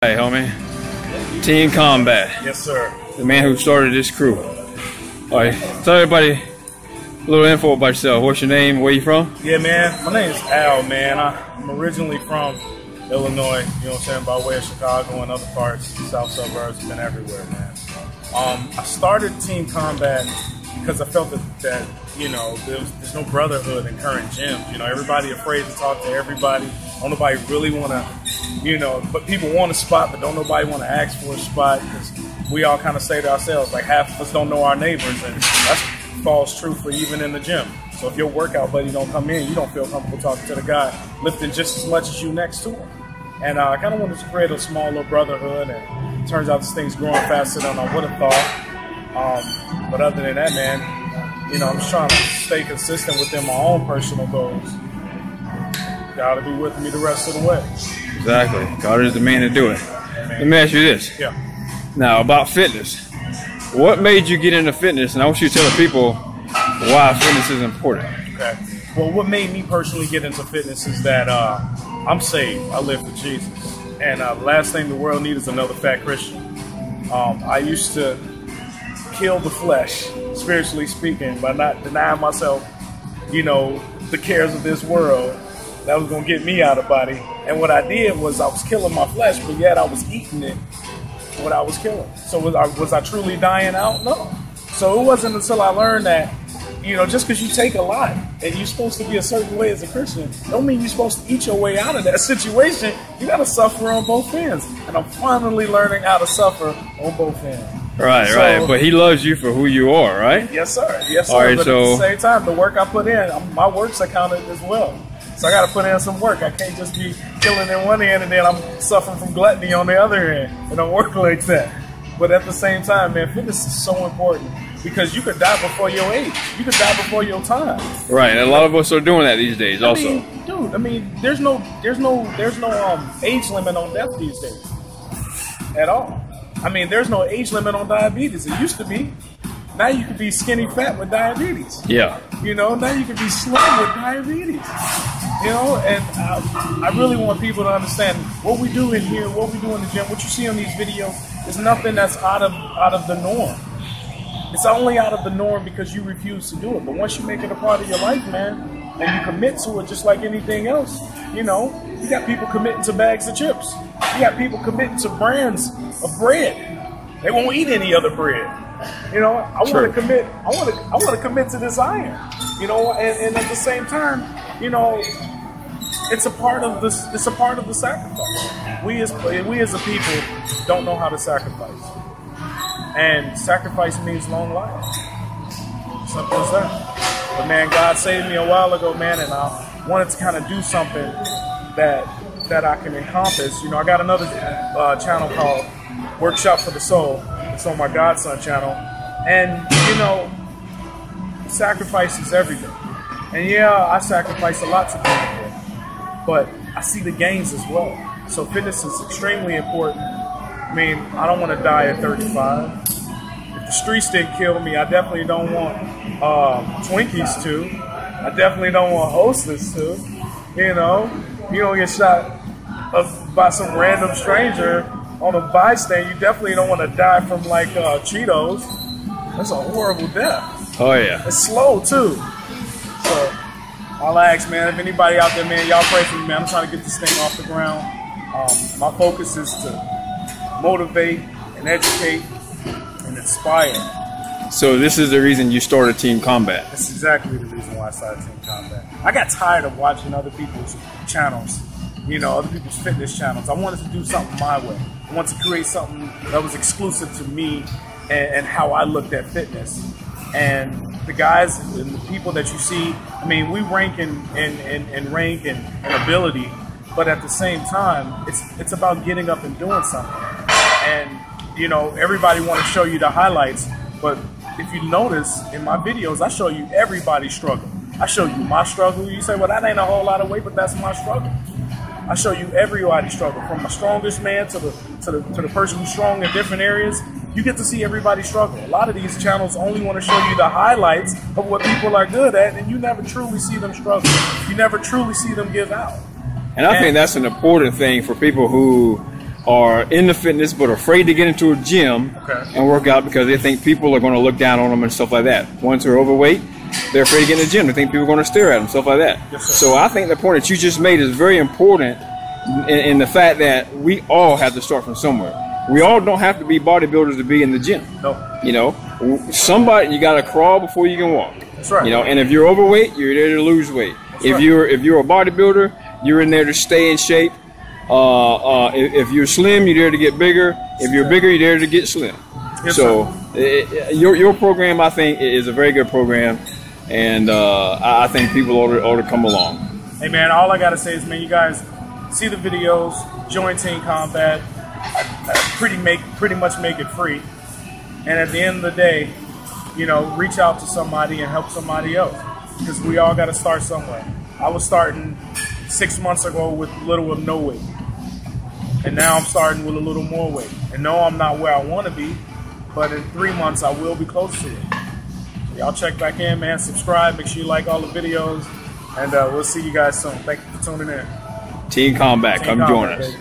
Hey, homie. Team Combat. Yes, sir. The man who started this crew. All right, tell everybody a little info about yourself. What's your name? Where you from? Yeah, man. My name is Al, man. I'm originally from Illinois, you know what I'm saying, by way of Chicago and other parts, south suburbs, been everywhere, man. I started Team Combat because I felt that you know, there's no brotherhood in current gyms. You know, everybody afraid to talk to everybody. Don't nobody really want to, you know, but people want a spot, but don't nobody want to ask for a spot because we all kind of say to ourselves, like half of us don't know our neighbors, and that falls true for even in the gym. So if your workout buddy don't come in, you don't feel comfortable talking to the guy lifting just as much as you next to him. And I kind of wanted to create a small little brotherhood, and it turns out this thing's growing faster than I would have thought. But other than that, man, you know, I'm just trying to stay consistent within my own personal goals. Gotta be with me the rest of the way. Exactly. God is the man to do it. Let me ask you this. Yeah. Now, about fitness. What made you get into fitness? And I want you to tell the people why fitness is important. Okay. Well, what made me personally get into fitness is that I'm saved. I live for Jesus. And the last thing the world needs is another fat Christian. I used to kill the flesh, spiritually speaking, by not denying myself, you know, the cares of this world that was going to get me out of body. And what I did was I was killing my flesh, but yet I was eating it, what I was killing. So was I truly dying out? No. So it wasn't until I learned that, you know, just because you take a lot and you're supposed to be a certain way as a Christian, don't mean you're supposed to eat your way out of that situation. You got to suffer on both ends. And I'm finally learning how to suffer on both ends. Right, so, right. But he loves you for who you are, right? Yes, sir. Yes, sir. All right, but so, at the same time, the work I put in, my work's accounted as well. So I got to put in some work. I can't just be killing in one end and then I'm suffering from gluttony on the other end. It don't work like that. But at the same time, man, fitness is so important because you could die before your age. You could die before your time. Right, and a lot of us are doing that these days also. I mean, there's no age limit on death these days at all. I mean, there's no age limit on diabetes. It used to be. Now you can be skinny fat with diabetes. Yeah. You know, now you can be slim with diabetes. You know, and I really want people to understand what we do in here, what we do in the gym, what you see on these videos is nothing that's out of the norm. It's only out of the norm because you refuse to do it. But once you make it a part of your life, man, and you commit to it just like anything else, you know, you got people committing to bags of chips. You got people committing to brands of bread. They won't eat any other bread. You know, I want to commit. I want to commit to this iron. You know, and at the same time, you know, it's a part of this. It's a part of the sacrifice. We as a people don't know how to sacrifice, and sacrifice means long life. Simple as that. But man, God saved me a while ago, man, and I wanted to kind of do something that I can encompass. You know, I got another channel called Workshop for the Soul. It's on my Godson channel. And, you know, sacrifice is everything. And yeah, I sacrifice a lot to people, but I see the gains as well. So fitness is extremely important. I mean, I don't want to die at 35. If the streets didn't kill me, I definitely don't want Twinkies to. I definitely don't want Hostess to. You know, you don't get shot by some random stranger on a bystand. You definitely don't want to die from like Cheetos. That's a horrible death. Oh yeah. It's slow too. So I'll ask, man, if anybody out there, man, y'all pray for me, man. I'm trying to get this thing off the ground. My focus is to motivate and educate and inspire. So this is the reason you started Team Combat. That's exactly the reason why I started Team Combat. I got tired of watching other people's channels, you know, other people's fitness channels. I wanted to do something my way. I wanted to create something that was exclusive to me and how I looked at fitness. And the guys and the people that you see, I mean, we rank in rank and ability, but at the same time, it's about getting up and doing something. And, you know, everybody want to show you the highlights, but if you notice in my videos, I show you everybody's struggle. I show you my struggle. You say, well, that ain't a whole lot of weight, but that's my struggle. I show you everybody's struggle, from the strongest man to the person who's strong in different areas. You get to see everybody's struggle. A lot of these channels only want to show you the highlights of what people are good at, and you never truly see them struggle. You never truly see them give out. And I think that's an important thing for people who are in the fitness but afraid to get into a gym and work out because they think people are going to look down on them and stuff like that. Ones who are overweight, they're afraid to get in the gym. They think people are going to stare at them, stuff like that. Yes, so I think the point that you just made is very important in the fact that we all have to start from somewhere. We all don't have to be bodybuilders to be in the gym. No. You know, somebody, you got to crawl before you can walk. That's right. You know, and if you're overweight, you're there to lose weight. That's if right. you're a bodybuilder, you're in there to stay in shape. If you're slim, you're there to get bigger. If you're bigger, you're there to get slim. Yes, so your program, I think, is a very good program, and I think people ought to come along. Hey man, all I gotta say is, man, you guys see the videos, join Team Combat. I pretty much make it free, and at the end of the day, you know, reach out to somebody and help somebody else, because we all got to start somewhere. I was starting 6 months ago with little or no weight, and now I'm starting with a little more weight. And no, I'm not where I want to be, but in 3 months I will be close to it. So y'all check back in, man. Subscribe. Make sure you like all the videos, and we'll see you guys soon. Thank you for tuning in. Team Combat, come join us. Baby.